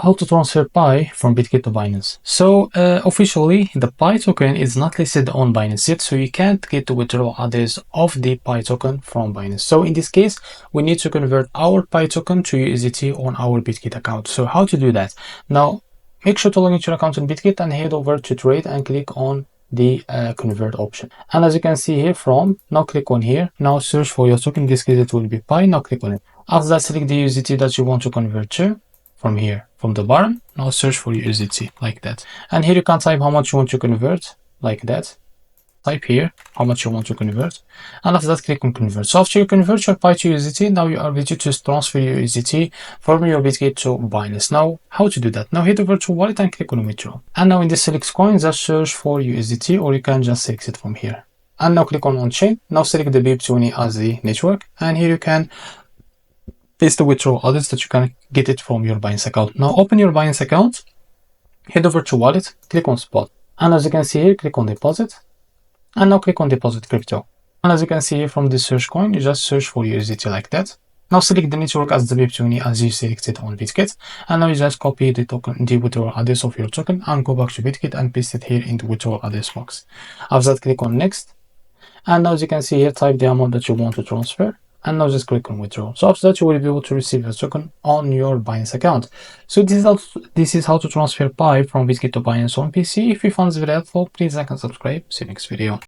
how to transfer Pi from Bitget to Binance. So officially the Pi token is not listed on Binance yet, so you can't get the withdrawal address of the Pi token from Binance. So in this case, we need to convert our Pi token to USDT on our Bitget account. So how to do that? Now make sure to log into your account on Bitget and head over to trade and click on the convert option. And as you can see here, now click on here. Now search for your token. In this case, it will be Pi. Now click on it. After that, select the USDT that you want to convert to from here, from the bottom. Now search for USDT like that. And here you can type how much you want to convert like that. Type here how much you want to convert, and after that click on convert. So after you convert your Pi to USDT, now you are ready to transfer your USDT from your Bitget to Binance. Now how to do that? Now head over to wallet and click on withdraw, and now in the select coin, just search for USDT, or you can just select it from here, and now click on chain. Now select the BIP20 as the network, and here you can paste the withdrawal address that you can get it from your Binance account. Now open your Binance account, head over to wallet, click on spot, and as you can see here, click on deposit. And now click on deposit crypto. And as you can see here from the search coin, you just search for USDT like that. Now select the network as the BIP20 as you selected on Bitget. And now you just copy the token, the withdrawal address of your token, and go back to Bitget and paste it here in the withdrawal address box. After that, click on next. And now as you can see here, type the amount that you want to transfer. And now just click on withdraw. So after that, you will be able to receive your token on your Binance account. So this is how to transfer Pi from Bitget to Binance on PC. If you found this video helpful, please like and subscribe. See you next video.